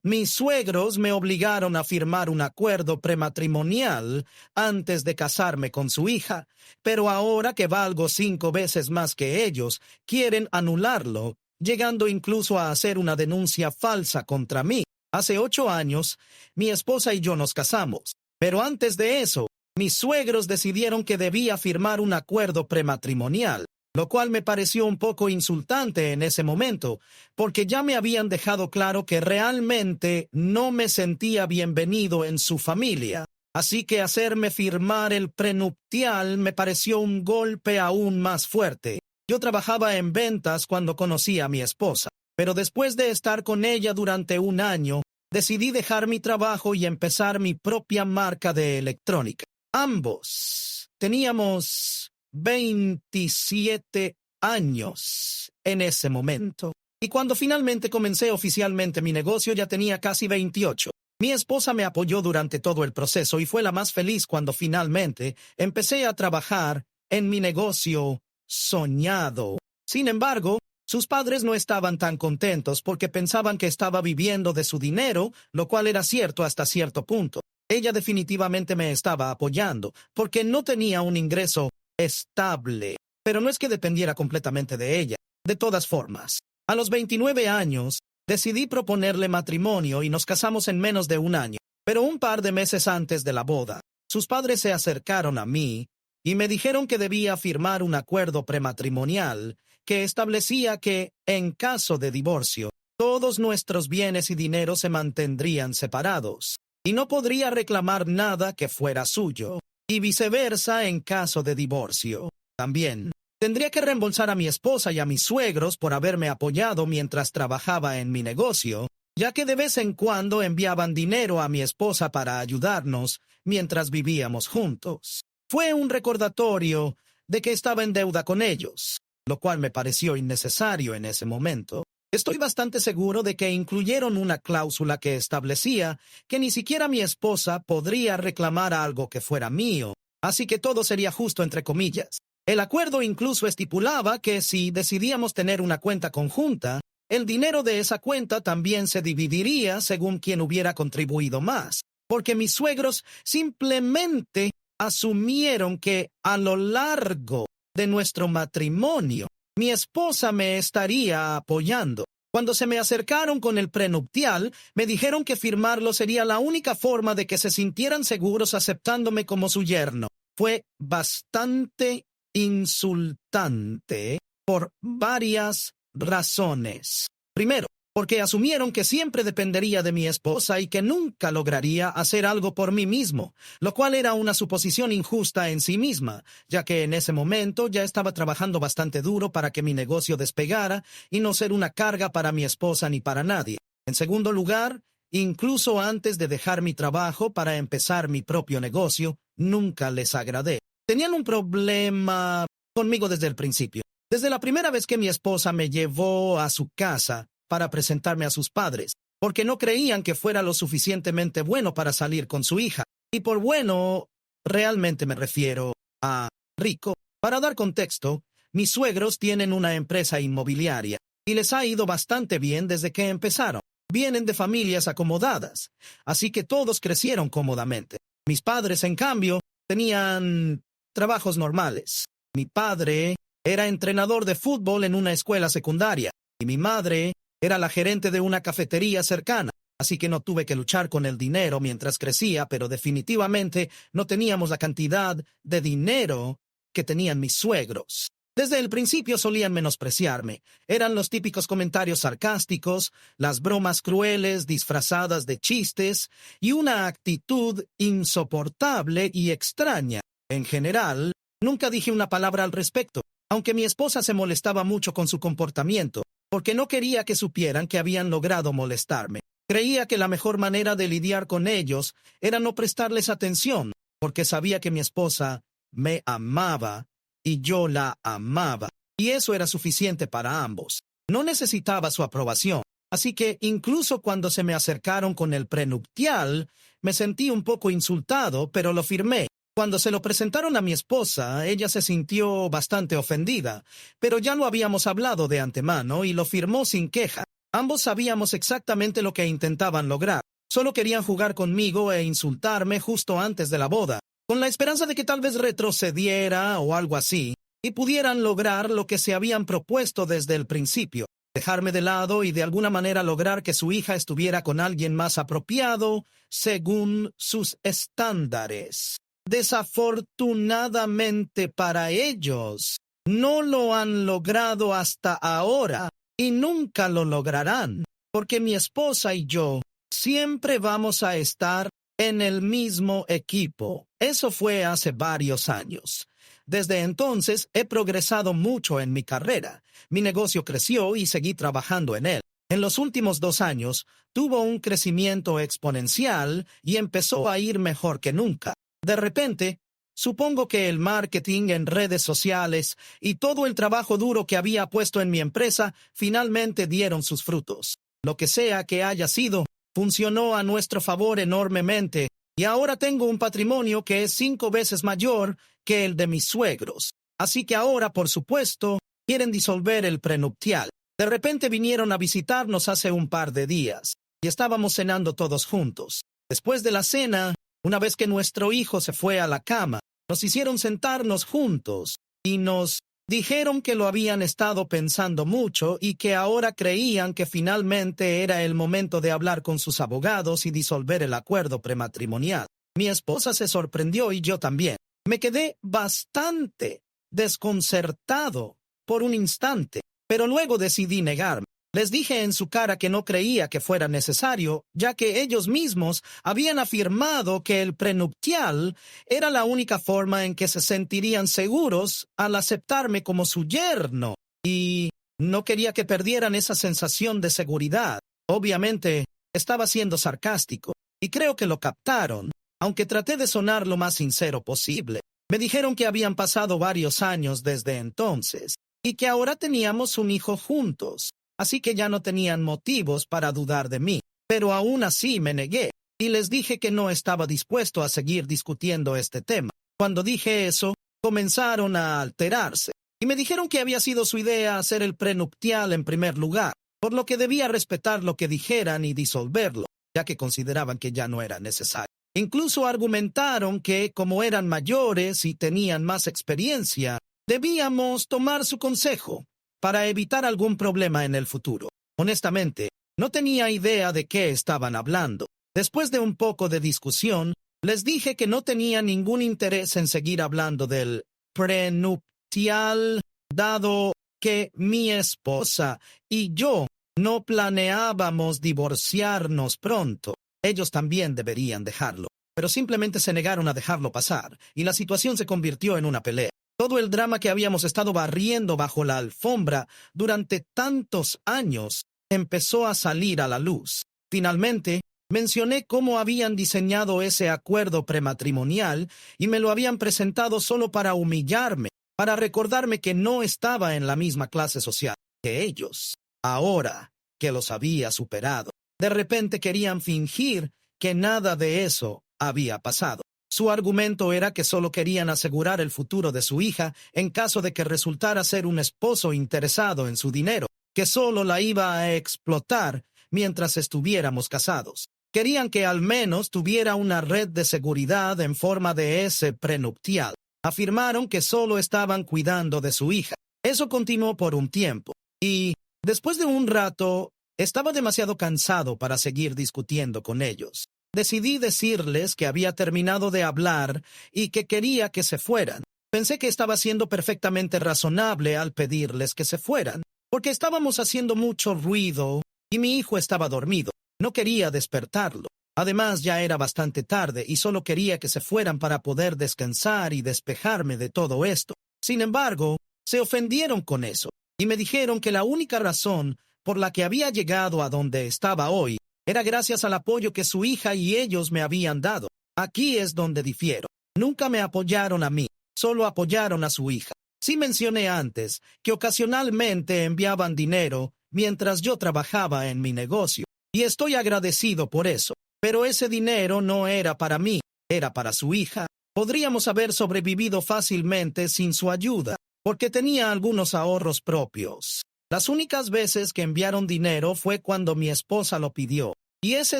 Mis suegros me obligaron a firmar un acuerdo prematrimonial antes de casarme con su hija, pero ahora que valgo 5 veces más que ellos, quieren anularlo, llegando incluso a hacer una denuncia falsa contra mí. Hace 8 años, mi esposa y yo nos casamos, pero antes de eso, mis suegros decidieron que debía firmar un acuerdo prematrimonial, lo cual me pareció un poco insultante en ese momento, porque ya me habían dejado claro que realmente no me sentía bienvenido en su familia. Así que hacerme firmar el prenuptial me pareció un golpe aún más fuerte. Yo trabajaba en ventas cuando conocí a mi esposa, pero después de estar con ella durante 1 año, decidí dejar mi trabajo y empezar mi propia marca de electrónica. Ambos teníamos 27 años en ese momento. Y cuando finalmente comencé oficialmente mi negocio ya tenía casi 28. Mi esposa me apoyó durante todo el proceso y fue la más feliz cuando finalmente empecé a trabajar en mi negocio soñado. Sin embargo, sus padres no estaban tan contentos porque pensaban que estaba viviendo de su dinero, lo cual era cierto hasta cierto punto. Ella definitivamente me estaba apoyando porque no tenía un ingreso estable, pero no es que dependiera completamente de ella. De todas formas, a los 29 años, decidí proponerle matrimonio y nos casamos en menos de 1 año. Pero un par de meses antes de la boda, sus padres se acercaron a mí y me dijeron que debía firmar un acuerdo prematrimonial que establecía que, en caso de divorcio, todos nuestros bienes y dinero se mantendrían separados, y no podría reclamar nada que fuera suyo. Y viceversa en caso de divorcio. También tendría que reembolsar a mi esposa y a mis suegros por haberme apoyado mientras trabajaba en mi negocio, ya que de vez en cuando enviaban dinero a mi esposa para ayudarnos mientras vivíamos juntos. Fue un recordatorio de que estaba en deuda con ellos, lo cual me pareció innecesario en ese momento. Estoy bastante seguro de que incluyeron una cláusula que establecía que ni siquiera mi esposa podría reclamar algo que fuera mío, así que todo sería justo entre comillas. El acuerdo incluso estipulaba que si decidíamos tener una cuenta conjunta, el dinero de esa cuenta también se dividiría según quien hubiera contribuido más, porque mis suegros simplemente asumieron que a lo largo de nuestro matrimonio, mi esposa me estaría apoyando. Cuando se me acercaron con el prenuptial, me dijeron que firmarlo sería la única forma de que se sintieran seguros aceptándome como su yerno. Fue bastante insultante por varias razones. Primero, porque asumieron que siempre dependería de mi esposa y que nunca lograría hacer algo por mí mismo, lo cual era una suposición injusta en sí misma, ya que en ese momento ya estaba trabajando bastante duro para que mi negocio despegara y no ser una carga para mi esposa ni para nadie. En segundo lugar, incluso antes de dejar mi trabajo para empezar mi propio negocio, nunca les agradé. Tenían un problema conmigo desde el principio. Desde la primera vez que mi esposa me llevó a su casa para presentarme a sus padres, porque no creían que fuera lo suficientemente bueno para salir con su hija. Y por bueno, realmente me refiero a rico. Para dar contexto, mis suegros tienen una empresa inmobiliaria y les ha ido bastante bien desde que empezaron. Vienen de familias acomodadas, así que todos crecieron cómodamente. Mis padres, en cambio, tenían trabajos normales. Mi padre era entrenador de fútbol en una escuela secundaria y mi madre era la gerente de una cafetería cercana, así que no tuve que luchar con el dinero mientras crecía, pero definitivamente no teníamos la cantidad de dinero que tenían mis suegros. Desde el principio solían menospreciarme. Eran los típicos comentarios sarcásticos, las bromas crueles disfrazadas de chistes y una actitud insoportable y extraña. En general, nunca dije una palabra al respecto, aunque mi esposa se molestaba mucho con su comportamiento, porque no quería que supieran que habían logrado molestarme. Creía que la mejor manera de lidiar con ellos era no prestarles atención, porque sabía que mi esposa me amaba y yo la amaba, y eso era suficiente para ambos. No necesitaba su aprobación, así que incluso cuando se me acercaron con el prenuptial, me sentí un poco insultado, pero lo firmé. Cuando se lo presentaron a mi esposa, ella se sintió bastante ofendida, pero ya lo habíamos hablado de antemano y lo firmó sin queja. Ambos sabíamos exactamente lo que intentaban lograr. Solo querían jugar conmigo e insultarme justo antes de la boda, con la esperanza de que tal vez retrocediera o algo así, y pudieran lograr lo que se habían propuesto desde el principio, dejarme de lado y de alguna manera lograr que su hija estuviera con alguien más apropiado según sus estándares. Desafortunadamente para ellos, no lo han logrado hasta ahora y nunca lo lograrán, porque mi esposa y yo siempre vamos a estar en el mismo equipo. Eso fue hace varios años. Desde entonces he progresado mucho en mi carrera. Mi negocio creció y seguí trabajando en él. En los últimos 2 años tuvo un crecimiento exponencial y empezó a ir mejor que nunca. De repente, supongo que el marketing en redes sociales y todo el trabajo duro que había puesto en mi empresa finalmente dieron sus frutos. Lo que sea que haya sido, funcionó a nuestro favor enormemente y ahora tengo un patrimonio que es 5 veces mayor que el de mis suegros. Así que ahora, por supuesto, quieren disolver el prenuptial. De repente vinieron a visitarnos hace un par de días y estábamos cenando todos juntos. Después de la cena, una vez que nuestro hijo se fue a la cama, nos hicieron sentarnos juntos y nos dijeron que lo habían estado pensando mucho y que ahora creían que finalmente era el momento de hablar con sus abogados y disolver el acuerdo prematrimonial. Mi esposa se sorprendió y yo también. Me quedé bastante desconcertado por un instante, pero luego decidí negarme. Les dije en su cara que no creía que fuera necesario, ya que ellos mismos habían afirmado que el prenuptial era la única forma en que se sentirían seguros al aceptarme como su yerno, y no quería que perdieran esa sensación de seguridad. Obviamente, estaba siendo sarcástico, y creo que lo captaron, aunque traté de sonar lo más sincero posible. Me dijeron que habían pasado varios años desde entonces, y que ahora teníamos un hijo juntos. Así que ya no tenían motivos para dudar de mí, pero aún así me negué, y les dije que no estaba dispuesto a seguir discutiendo este tema. Cuando dije eso, comenzaron a alterarse, y me dijeron que había sido su idea hacer el prenuptial en primer lugar, por lo que debía respetar lo que dijeran y disolverlo, ya que consideraban que ya no era necesario. Incluso argumentaron que, como eran mayores y tenían más experiencia, debíamos tomar su consejo para evitar algún problema en el futuro. Honestamente, no tenía idea de qué estaban hablando. Después de un poco de discusión, les dije que no tenía ningún interés en seguir hablando del prenuptial, dado que mi esposa y yo no planeábamos divorciarnos pronto. Ellos también deberían dejarlo, pero simplemente se negaron a dejarlo pasar, y la situación se convirtió en una pelea. Todo el drama que habíamos estado barriendo bajo la alfombra durante tantos años empezó a salir a la luz. Finalmente, mencioné cómo habían diseñado ese acuerdo prematrimonial y me lo habían presentado solo para humillarme, para recordarme que no estaba en la misma clase social que ellos. Ahora que los había superado, de repente querían fingir que nada de eso había pasado. Su argumento era que solo querían asegurar el futuro de su hija en caso de que resultara ser un esposo interesado en su dinero, que solo la iba a explotar mientras estuviéramos casados. Querían que al menos tuviera una red de seguridad en forma de ese prenuptial. Afirmaron que solo estaban cuidando de su hija. Eso continuó por un tiempo, y después de un rato estaba demasiado cansado para seguir discutiendo con ellos. Decidí decirles que había terminado de hablar y que quería que se fueran. Pensé que estaba siendo perfectamente razonable al pedirles que se fueran, porque estábamos haciendo mucho ruido y mi hijo estaba dormido. No quería despertarlo. Además, ya era bastante tarde y solo quería que se fueran para poder descansar y despejarme de todo esto. Sin embargo, se ofendieron con eso y me dijeron que la única razón por la que había llegado a donde estaba hoy era gracias al apoyo que su hija y ellos me habían dado. Aquí es donde difiero. Nunca me apoyaron a mí, solo apoyaron a su hija. Sí mencioné antes que ocasionalmente enviaban dinero mientras yo trabajaba en mi negocio, y estoy agradecido por eso. Pero ese dinero no era para mí, era para su hija. Podríamos haber sobrevivido fácilmente sin su ayuda, porque tenía algunos ahorros propios. Las únicas veces que enviaron dinero fue cuando mi esposa lo pidió, y ese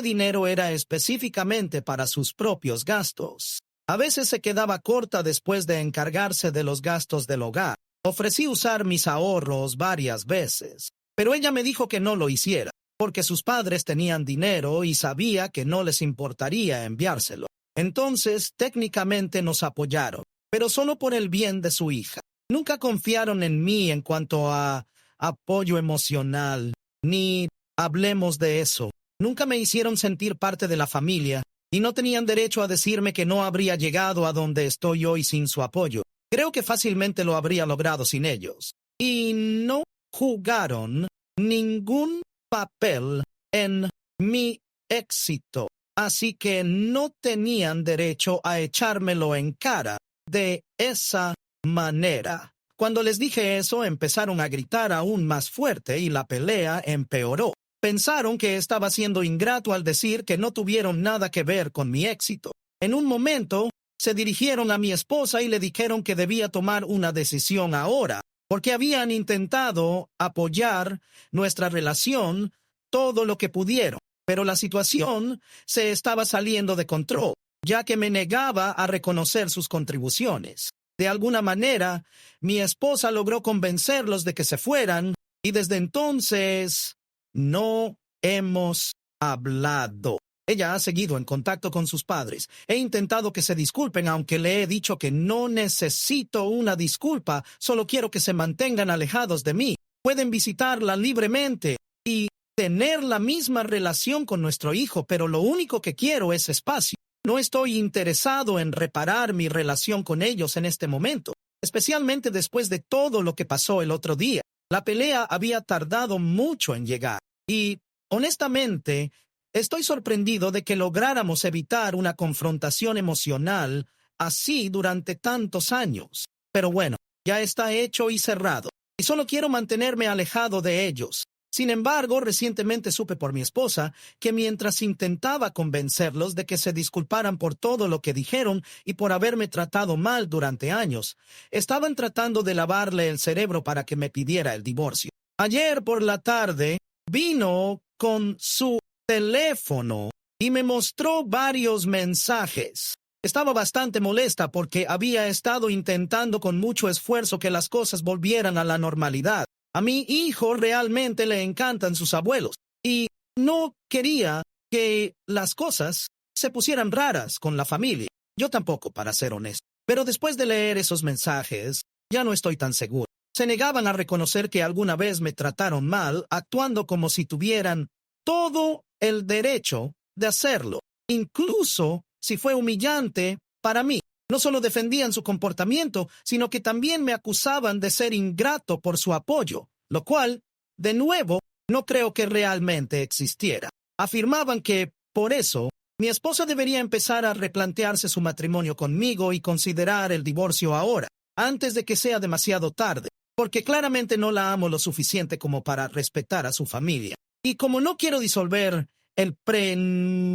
dinero era específicamente para sus propios gastos. A veces se quedaba corta después de encargarse de los gastos del hogar. Ofrecí usar mis ahorros varias veces, pero ella me dijo que no lo hiciera, porque sus padres tenían dinero y sabía que no les importaría enviárselo. Entonces, técnicamente nos apoyaron, pero solo por el bien de su hija. Nunca confiaron en mí en cuanto a apoyo emocional, ni hablemos de eso. Nunca me hicieron sentir parte de la familia, y no tenían derecho a decirme que no habría llegado a donde estoy hoy sin su apoyo. Creo que fácilmente lo habría logrado sin ellos. Y no jugaron ningún papel en mi éxito, así que no tenían derecho a echármelo en cara de esa manera. Cuando les dije eso, empezaron a gritar aún más fuerte y la pelea empeoró. Pensaron que estaba siendo ingrato al decir que no tuvieron nada que ver con mi éxito. En un momento, se dirigieron a mi esposa y le dijeron que debía tomar una decisión ahora, porque habían intentado apoyar nuestra relación todo lo que pudieron, pero la situación se estaba saliendo de control, ya que me negaba a reconocer sus contribuciones. De alguna manera, mi esposa logró convencerlos de que se fueran, y desde entonces no hemos hablado. Ella ha seguido en contacto con sus padres. He intentado que se disculpen, aunque le he dicho que no necesito una disculpa, solo quiero que se mantengan alejados de mí. Pueden visitarla libremente y tener la misma relación con nuestro hijo, pero lo único que quiero es espacio. No estoy interesado en reparar mi relación con ellos en este momento, especialmente después de todo lo que pasó el otro día. La pelea había tardado mucho en llegar y, honestamente, estoy sorprendido de que lográramos evitar una confrontación emocional así durante tantos años. Pero bueno, ya está hecho y cerrado, y solo quiero mantenerme alejado de ellos. Sin embargo, recientemente supe por mi esposa que mientras intentaba convencerlos de que se disculparan por todo lo que dijeron y por haberme tratado mal durante años, estaban tratando de lavarle el cerebro para que me pidiera el divorcio. Ayer por la tarde vino con su teléfono y me mostró varios mensajes. Estaba bastante molesta porque había estado intentando con mucho esfuerzo que las cosas volvieran a la normalidad. A mi hijo realmente le encantan sus abuelos y no quería que las cosas se pusieran raras con la familia. Yo tampoco, para ser honesto. Pero después de leer esos mensajes, ya no estoy tan seguro. Se negaban a reconocer que alguna vez me trataron mal, actuando como si tuvieran todo el derecho de hacerlo, incluso si fue humillante para mí. No solo defendían su comportamiento, sino que también me acusaban de ser ingrato por su apoyo, lo cual, de nuevo, no creo que realmente existiera. Afirmaban que, por eso, mi esposa debería empezar a replantearse su matrimonio conmigo y considerar el divorcio ahora, antes de que sea demasiado tarde, porque claramente no la amo lo suficiente como para respetar a su familia. Y como no quiero disolver el prenupcial,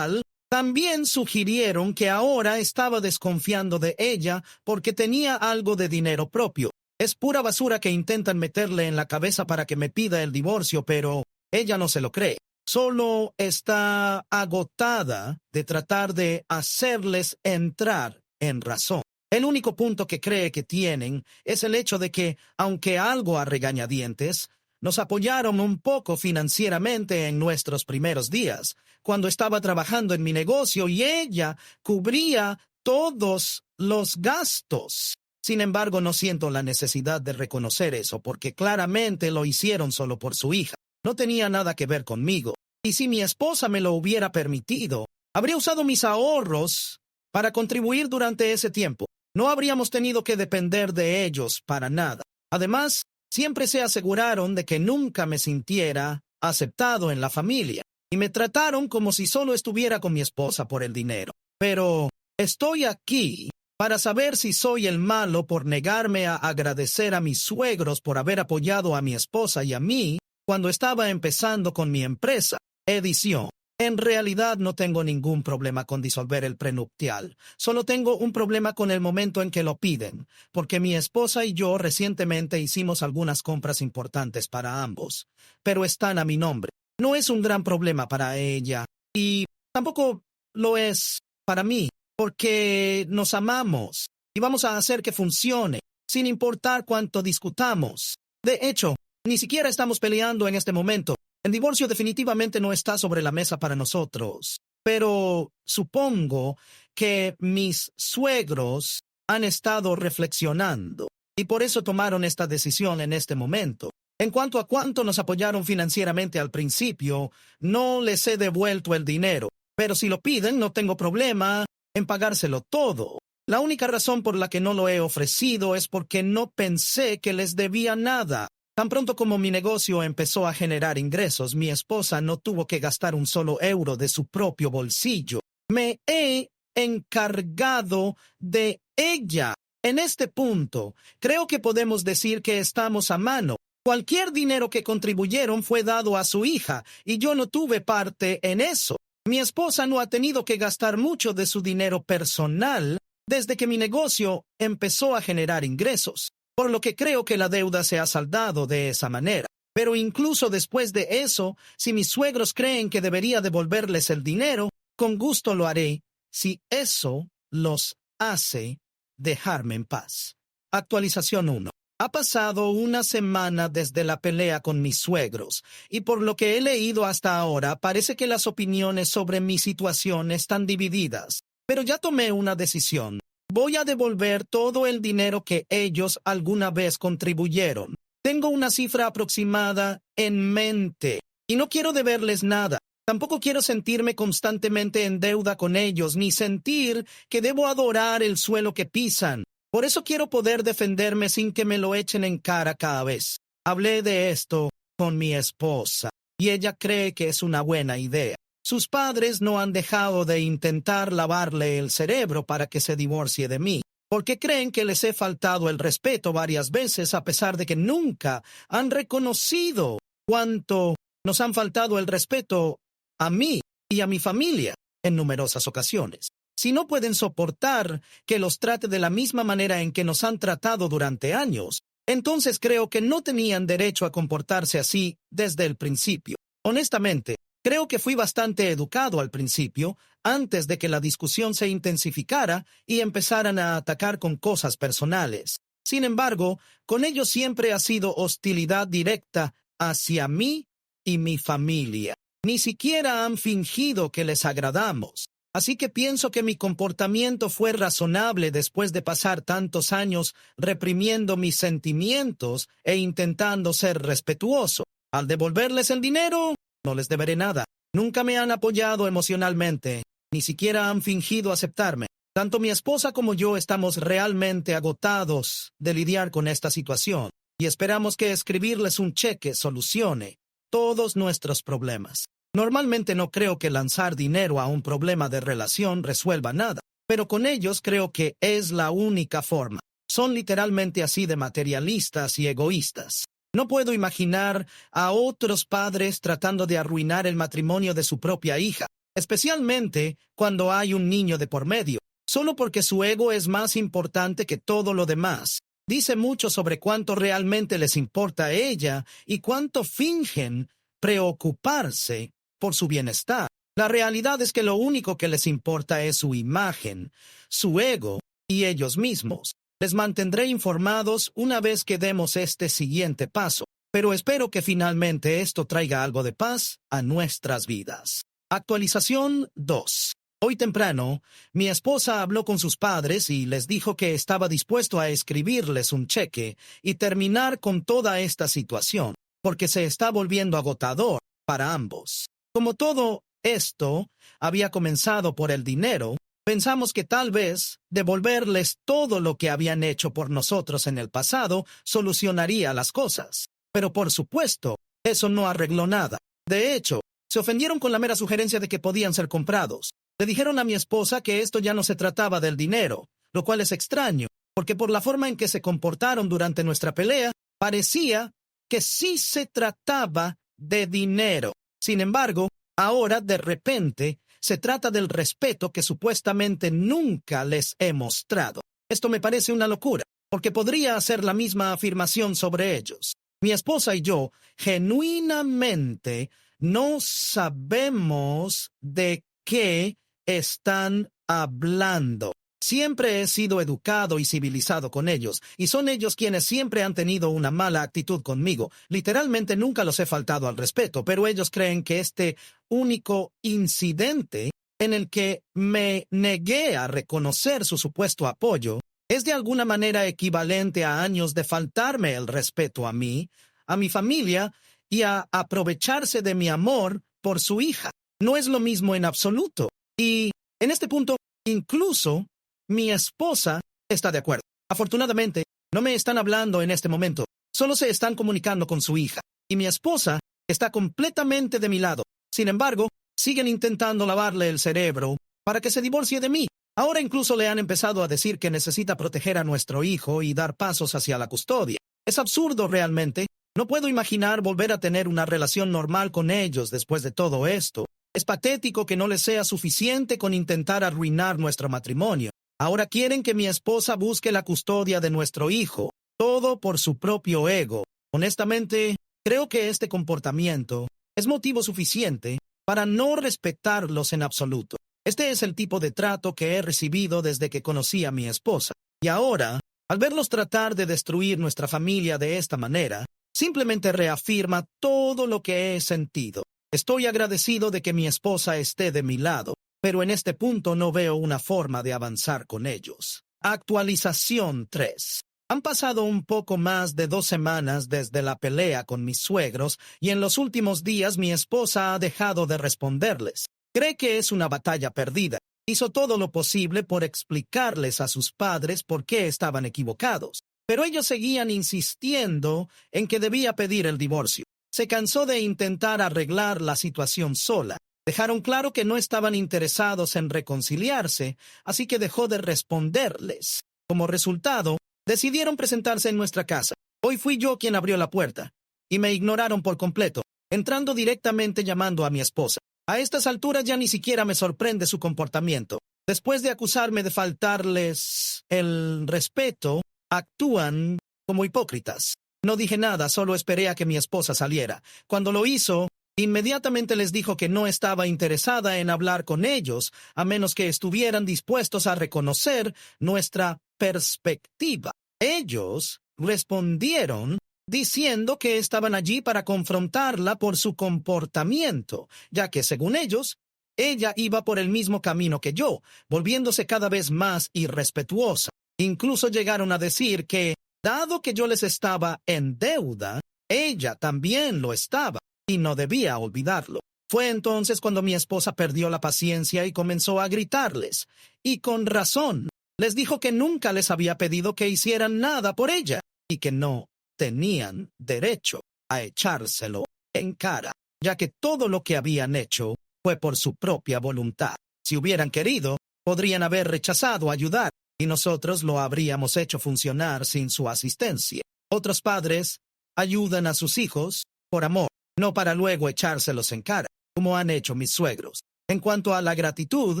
también sugirieron que ahora estaba desconfiando de ella porque tenía algo de dinero propio. Es pura basura que intentan meterle en la cabeza para que me pida el divorcio, pero ella no se lo cree. Solo está agotada de tratar de hacerles entrar en razón. El único punto que cree que tienen es el hecho de que, aunque algo a regañadientes, nos apoyaron un poco financieramente en nuestros primeros días, cuando estaba trabajando en mi negocio y ella cubría todos los gastos. Sin embargo, no siento la necesidad de reconocer eso, porque claramente lo hicieron solo por su hija. No tenía nada que ver conmigo. Y si mi esposa me lo hubiera permitido, habría usado mis ahorros para contribuir durante ese tiempo. No habríamos tenido que depender de ellos para nada. Además, siempre se aseguraron de que nunca me sintiera aceptado en la familia y me trataron como si solo estuviera con mi esposa por el dinero. Pero estoy aquí para saber si soy el malo por negarme a agradecer a mis suegros por haber apoyado a mi esposa y a mí cuando estaba empezando con mi empresa. Edición. En realidad no tengo ningún problema con disolver el prenupcial. Solo tengo un problema con el momento en que lo piden, porque mi esposa y yo recientemente hicimos algunas compras importantes para ambos, pero están a mi nombre. No es un gran problema para ella y tampoco lo es para mí, porque nos amamos y vamos a hacer que funcione, sin importar cuánto discutamos. De hecho, ni siquiera estamos peleando en este momento. El divorcio definitivamente no está sobre la mesa para nosotros, pero supongo que mis suegros han estado reflexionando y por eso tomaron esta decisión en este momento. En cuanto a cuánto nos apoyaron financieramente al principio, no les he devuelto el dinero, pero si lo piden no tengo problema en pagárselo todo. La única razón por la que no lo he ofrecido es porque no pensé que les debía nada. Tan pronto como mi negocio empezó a generar ingresos, mi esposa no tuvo que gastar un solo euro de su propio bolsillo. Me he encargado de ella. En este punto, creo que podemos decir que estamos a mano. Cualquier dinero que contribuyeron fue dado a su hija, y yo no tuve parte en eso. Mi esposa no ha tenido que gastar mucho de su dinero personal desde que mi negocio empezó a generar ingresos, por lo que creo que la deuda se ha saldado de esa manera. Pero incluso después de eso, si mis suegros creen que debería devolverles el dinero, con gusto lo haré, si eso los hace dejarme en paz. Actualización 1. Ha pasado una semana desde la pelea con mis suegros, y por lo que he leído hasta ahora, parece que las opiniones sobre mi situación están divididas. Pero ya tomé una decisión. Voy a devolver todo el dinero que ellos alguna vez contribuyeron. Tengo una cifra aproximada en mente, y no quiero deberles nada. Tampoco quiero sentirme constantemente en deuda con ellos, ni sentir que debo adorar el suelo que pisan. Por eso quiero poder defenderme sin que me lo echen en cara cada vez. Hablé de esto con mi esposa, y ella cree que es una buena idea. Sus padres no han dejado de intentar lavarle el cerebro para que se divorcie de mí, porque creen que les he faltado el respeto varias veces a pesar de que nunca han reconocido cuánto nos han faltado el respeto a mí y a mi familia en numerosas ocasiones. Si no pueden soportar que los trate de la misma manera en que nos han tratado durante años, entonces creo que no tenían derecho a comportarse así desde el principio. Honestamente, creo que fui bastante educado al principio, antes de que la discusión se intensificara y empezaran a atacar con cosas personales. Sin embargo, con ellos siempre ha sido hostilidad directa hacia mí y mi familia. Ni siquiera han fingido que les agradamos. Así que pienso que mi comportamiento fue razonable después de pasar tantos años reprimiendo mis sentimientos e intentando ser respetuoso. Al devolverles el dinero, no les deberé nada. Nunca me han apoyado emocionalmente, ni siquiera han fingido aceptarme. Tanto mi esposa como yo estamos realmente agotados de lidiar con esta situación y esperamos que escribirles un cheque solucione todos nuestros problemas. Normalmente no creo que lanzar dinero a un problema de relación resuelva nada, pero con ellos creo que es la única forma. Son literalmente así de materialistas y egoístas. No puedo imaginar a otros padres tratando de arruinar el matrimonio de su propia hija, especialmente cuando hay un niño de por medio, solo porque su ego es más importante que todo lo demás. Dice mucho sobre cuánto realmente les importa a ella y cuánto fingen preocuparse por su bienestar. La realidad es que lo único que les importa es su imagen, su ego y ellos mismos. Les mantendré informados una vez que demos este siguiente paso, pero espero que finalmente esto traiga algo de paz a nuestras vidas. Actualización 2. Hoy temprano, mi esposa habló con sus padres y les dijo que estaba dispuesto a escribirles un cheque y terminar con toda esta situación, porque se está volviendo agotador para ambos. Como todo esto había comenzado por el dinero, pensamos que tal vez devolverles todo lo que habían hecho por nosotros en el pasado solucionaría las cosas. Pero por supuesto, eso no arregló nada. De hecho, se ofendieron con la mera sugerencia de que podían ser comprados. Le dijeron a mi esposa que esto ya no se trataba del dinero, lo cual es extraño, porque por la forma en que se comportaron durante nuestra pelea, parecía que sí se trataba de dinero. Sin embargo, Ahora, de repente, se trata del respeto que supuestamente nunca les he mostrado. Esto me parece una locura, porque podría hacer la misma afirmación sobre ellos. Mi esposa y yo genuinamente no sabemos de qué están hablando. Siempre he sido educado y civilizado con ellos, y son ellos quienes siempre han tenido una mala actitud conmigo. Literalmente nunca los he faltado al respeto, pero ellos creen que este único incidente en el que me negué a reconocer su supuesto apoyo es de alguna manera equivalente a años de faltarme el respeto a mí, a mi familia y a aprovecharse de mi amor por su hija. No es lo mismo en absoluto. Y en este punto, incluso mi esposa está de acuerdo. Afortunadamente, no me están hablando en este momento, solo se están comunicando con su hija. Y mi esposa está completamente de mi lado. Sin embargo, siguen intentando lavarle el cerebro para que se divorcie de mí. Ahora incluso le han empezado a decir que necesita proteger a nuestro hijo y dar pasos hacia la custodia. Es absurdo realmente. No puedo imaginar volver a tener una relación normal con ellos después de todo esto. Es patético que no les sea suficiente con intentar arruinar nuestro matrimonio. Ahora quieren que mi esposa busque la custodia de nuestro hijo, todo por su propio ego. Honestamente, creo que este comportamiento es motivo suficiente para no respetarlos en absoluto. Este es el tipo de trato que he recibido desde que conocí a mi esposa. Y ahora, al verlos tratar de destruir nuestra familia de esta manera, simplemente reafirma todo lo que he sentido. Estoy agradecido de que mi esposa esté de mi lado, pero en este punto no veo una forma de avanzar con ellos. Actualización 3. Han pasado un poco más de 2 semanas desde la pelea con mis suegros y en los últimos días mi esposa ha dejado de responderles. Cree que es una batalla perdida. Hizo todo lo posible por explicarles a sus padres por qué estaban equivocados, pero ellos seguían insistiendo en que debía pedir el divorcio. Se cansó de intentar arreglar la situación sola. Dejaron claro que no estaban interesados en reconciliarse, así que dejó de responderles. Como resultado, decidieron presentarse en nuestra casa. Hoy fui yo quien abrió la puerta, y me ignoraron por completo, entrando directamente llamando a mi esposa. A estas alturas ya ni siquiera me sorprende su comportamiento. Después de acusarme de faltarles el respeto, actúan como hipócritas. No dije nada, solo esperé a que mi esposa saliera. Cuando lo hizo, inmediatamente les dijo que no estaba interesada en hablar con ellos, a menos que estuvieran dispuestos a reconocer nuestra perspectiva. Ellos respondieron diciendo que estaban allí para confrontarla por su comportamiento, ya que, según ellos, ella iba por el mismo camino que yo, volviéndose cada vez más irrespetuosa. Incluso llegaron a decir que, dado que yo les estaba en deuda, ella también lo estaba, y no debía olvidarlo. Fue entonces cuando mi esposa perdió la paciencia y comenzó a gritarles, y con razón. Les dijo que nunca les había pedido que hicieran nada por ella, y que no tenían derecho a echárselo en cara, ya que todo lo que habían hecho fue por su propia voluntad. Si hubieran querido, podrían haber rechazado ayudar, y nosotros lo habríamos hecho funcionar sin su asistencia. Otros padres ayudan a sus hijos por amor, no para luego echárselos en cara, como han hecho mis suegros. En cuanto a la gratitud,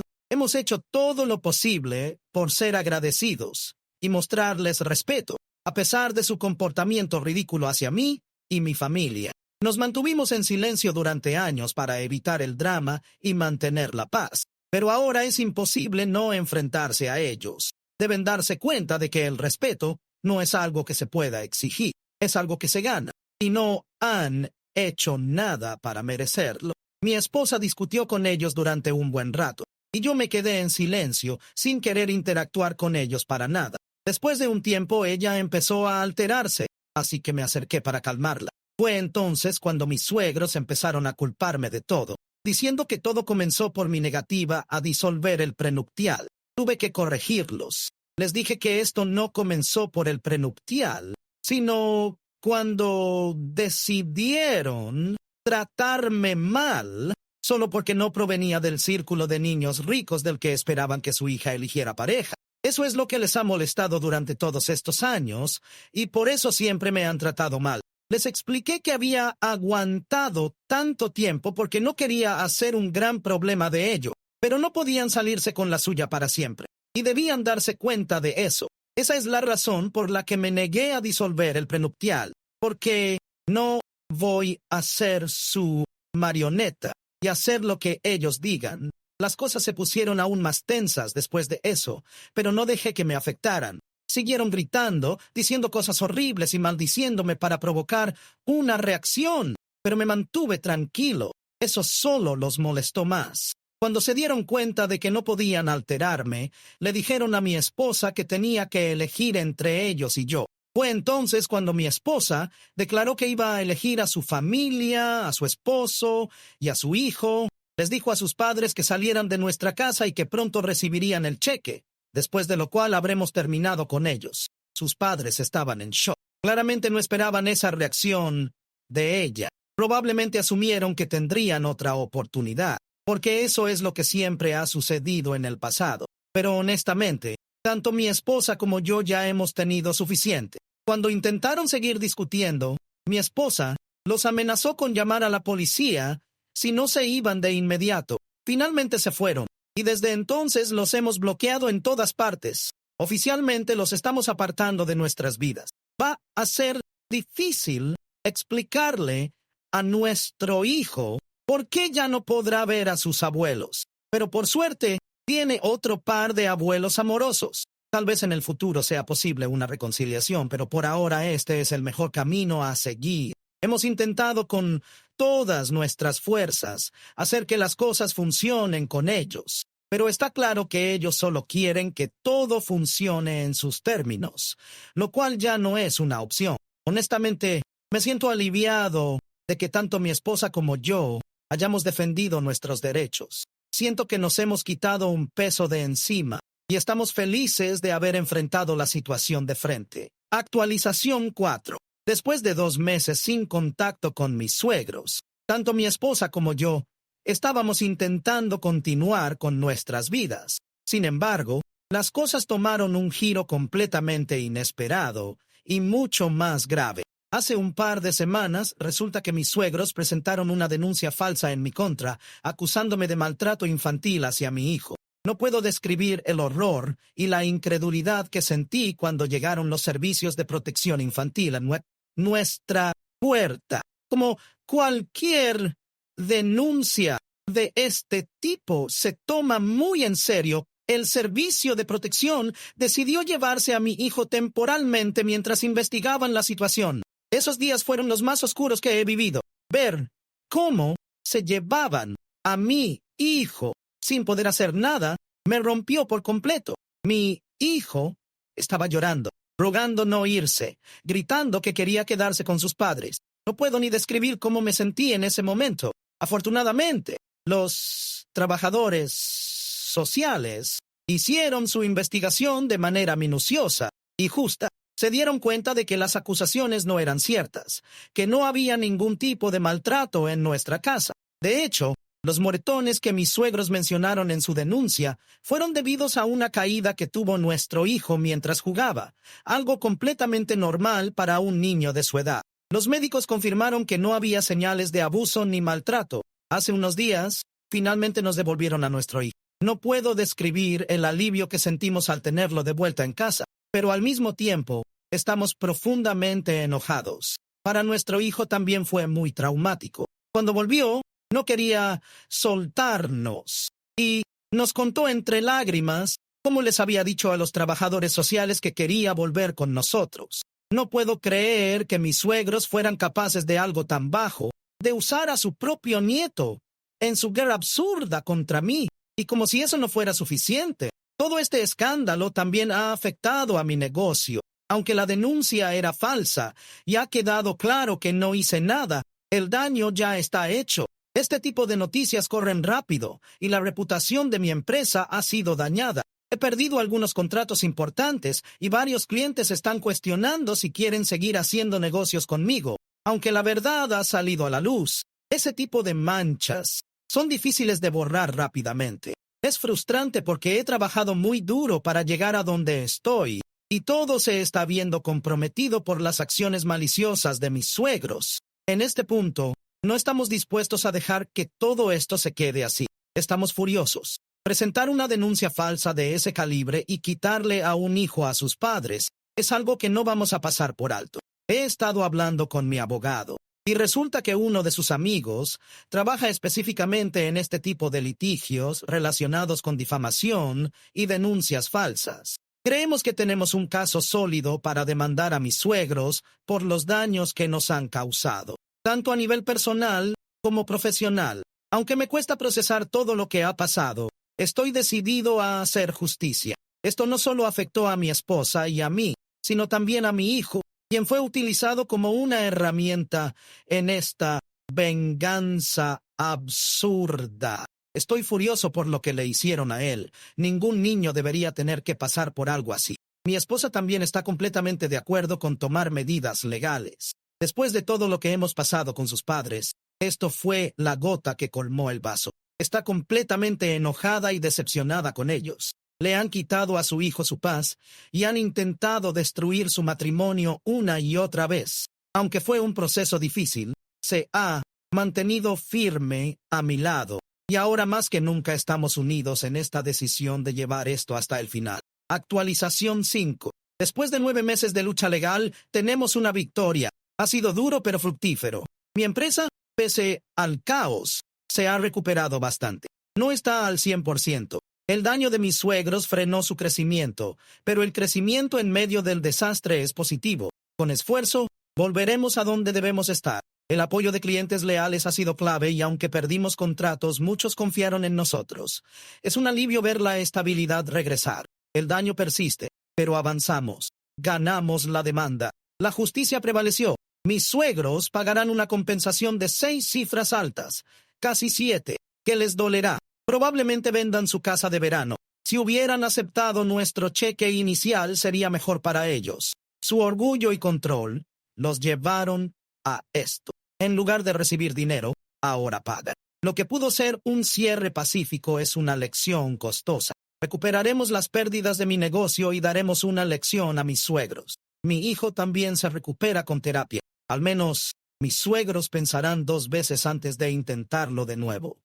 hemos hecho todo lo posible por ser agradecidos y mostrarles respeto, a pesar de su comportamiento ridículo hacia mí y mi familia. Nos mantuvimos en silencio durante años para evitar el drama y mantener la paz, pero ahora es imposible no enfrentarse a ellos. Deben darse cuenta de que el respeto no es algo que se pueda exigir, es algo que se gana, y no han hecho nada para merecerlo. Mi esposa discutió con ellos durante un buen rato, y yo me quedé en silencio, sin querer interactuar con ellos para nada. Después de un tiempo ella empezó a alterarse, así que me acerqué para calmarla. Fue entonces cuando mis suegros empezaron a culparme de todo, diciendo que todo comenzó por mi negativa a disolver el prenuptial. Tuve que corregirlos. Les dije que esto no comenzó por el prenuptial, sino cuando decidieron tratarme mal solo porque no provenía del círculo de niños ricos del que esperaban que su hija eligiera pareja. Eso es lo que les ha molestado durante todos estos años, y por eso siempre me han tratado mal. Les expliqué que había aguantado tanto tiempo porque no quería hacer un gran problema de ello, pero no podían salirse con la suya para siempre, y debían darse cuenta de eso. Esa es la razón por la que me negué a disolver el prenuptial, porque no voy a ser su marioneta y hacer lo que ellos digan. Las cosas se pusieron aún más tensas después de eso, pero no dejé que me afectaran. Siguieron gritando, diciendo cosas horribles y maldiciéndome para provocar una reacción, pero me mantuve tranquilo. Eso solo los molestó más. Cuando se dieron cuenta de que no podían alterarme, le dijeron a mi esposa que tenía que elegir entre ellos y yo. Fue entonces cuando mi esposa declaró que iba a elegir a su familia, a su esposo y a su hijo. Les dijo a sus padres que salieran de nuestra casa y que pronto recibirían el cheque, después de lo cual habremos terminado con ellos. Sus padres estaban en shock. Claramente no esperaban esa reacción de ella. Probablemente asumieron que tendrían otra oportunidad, porque eso es lo que siempre ha sucedido en el pasado. Pero honestamente, tanto mi esposa como yo ya hemos tenido suficiente. Cuando intentaron seguir discutiendo, mi esposa los amenazó con llamar a la policía si no se iban de inmediato. Finalmente se fueron, y desde entonces los hemos bloqueado en todas partes. Oficialmente los estamos apartando de nuestras vidas. Va a ser difícil explicarle a nuestro hijo por qué ya no podrá ver a sus abuelos. Pero por suerte, tiene otro par de abuelos amorosos. Tal vez en el futuro sea posible una reconciliación, pero por ahora este es el mejor camino a seguir. Hemos intentado con todas nuestras fuerzas hacer que las cosas funcionen con ellos, pero está claro que ellos solo quieren que todo funcione en sus términos, lo cual ya no es una opción. Honestamente, me siento aliviado de que tanto mi esposa como yo hayamos defendido nuestros derechos. Siento que nos hemos quitado un peso de encima y estamos felices de haber enfrentado la situación de frente. Actualización 4. Después de 2 meses sin contacto con mis suegros, tanto mi esposa como yo estábamos intentando continuar con nuestras vidas. Sin embargo, las cosas tomaron un giro completamente inesperado y mucho más grave. Hace un par de semanas, resulta que mis suegros presentaron una denuncia falsa en mi contra, acusándome de maltrato infantil hacia mi hijo. No puedo describir el horror y la incredulidad que sentí cuando llegaron los servicios de protección infantil a nuestra puerta. Como cualquier denuncia de este tipo se toma muy en serio, el servicio de protección decidió llevarse a mi hijo temporalmente mientras investigaban la situación. Esos días fueron los más oscuros que he vivido. Ver cómo se llevaban a mi hijo sin poder hacer nada me rompió por completo. Mi hijo estaba llorando, rogando no irse, gritando que quería quedarse con sus padres. No puedo ni describir cómo me sentí en ese momento. Afortunadamente, los trabajadores sociales hicieron su investigación de manera minuciosa y justa. Se dieron cuenta de que las acusaciones no eran ciertas, que no había ningún tipo de maltrato en nuestra casa. De hecho, los moretones que mis suegros mencionaron en su denuncia fueron debidos a una caída que tuvo nuestro hijo mientras jugaba, algo completamente normal para un niño de su edad. Los médicos confirmaron que no había señales de abuso ni maltrato. Hace unos días, finalmente nos devolvieron a nuestro hijo. No puedo describir el alivio que sentimos al tenerlo de vuelta en casa, pero al mismo tiempo, estamos profundamente enojados. Para nuestro hijo también fue muy traumático. Cuando volvió, no quería soltarnos y nos contó entre lágrimas cómo les había dicho a los trabajadores sociales que quería volver con nosotros. No puedo creer que mis suegros fueran capaces de algo tan bajo, de usar a su propio nieto en su guerra absurda contra mí. Y como si eso no fuera suficiente, todo este escándalo también ha afectado a mi negocio. Aunque la denuncia era falsa y ha quedado claro que no hice nada, el daño ya está hecho. Este tipo de noticias corren rápido y la reputación de mi empresa ha sido dañada. He perdido algunos contratos importantes y varios clientes están cuestionando si quieren seguir haciendo negocios conmigo. Aunque la verdad ha salido a la luz, ese tipo de manchas son difíciles de borrar rápidamente. Es frustrante porque he trabajado muy duro para llegar a donde estoy y todo se está viendo comprometido por las acciones maliciosas de mis suegros. En este punto, no estamos dispuestos a dejar que todo esto se quede así. Estamos furiosos. Presentar una denuncia falsa de ese calibre y quitarle a un hijo a sus padres es algo que no vamos a pasar por alto. He estado hablando con mi abogado, y resulta que uno de sus amigos trabaja específicamente en este tipo de litigios relacionados con difamación y denuncias falsas. Creemos que tenemos un caso sólido para demandar a mis suegros por los daños que nos han causado, tanto a nivel personal como profesional. Aunque me cuesta procesar todo lo que ha pasado, estoy decidido a hacer justicia. Esto no solo afectó a mi esposa y a mí, sino también a mi hijo, quien fue utilizado como una herramienta en esta venganza absurda. Estoy furioso por lo que le hicieron a él. Ningún niño debería tener que pasar por algo así. Mi esposa también está completamente de acuerdo con tomar medidas legales. Después de todo lo que hemos pasado con sus padres, esto fue la gota que colmó el vaso. Está completamente enojada y decepcionada con ellos. Le han quitado a su hijo su paz y han intentado destruir su matrimonio una y otra vez. Aunque fue un proceso difícil, se ha mantenido firme a mi lado. Y ahora más que nunca estamos unidos en esta decisión de llevar esto hasta el final. Actualización 5. Después de 9 meses de lucha legal, tenemos una victoria. Ha sido duro pero fructífero. Mi empresa, pese al caos, se ha recuperado bastante. No está al 100%. El daño de mis suegros frenó su crecimiento, pero el crecimiento en medio del desastre es positivo. Con esfuerzo, volveremos a donde debemos estar. El apoyo de clientes leales ha sido clave y aunque perdimos contratos, muchos confiaron en nosotros. Es un alivio ver la estabilidad regresar. El daño persiste, pero avanzamos. Ganamos la demanda. La justicia prevaleció. Mis suegros pagarán una compensación de 6 cifras altas, casi 7, que les dolerá. Probablemente vendan su casa de verano. Si hubieran aceptado nuestro cheque inicial, sería mejor para ellos. Su orgullo y control los llevaron a esto. En lugar de recibir dinero, ahora pagan. Lo que pudo ser un cierre pacífico es una lección costosa. Recuperaremos las pérdidas de mi negocio y daremos una lección a mis suegros. Mi hijo también se recupera con terapia. Al menos, mis suegros pensarán 2 veces antes de intentarlo de nuevo.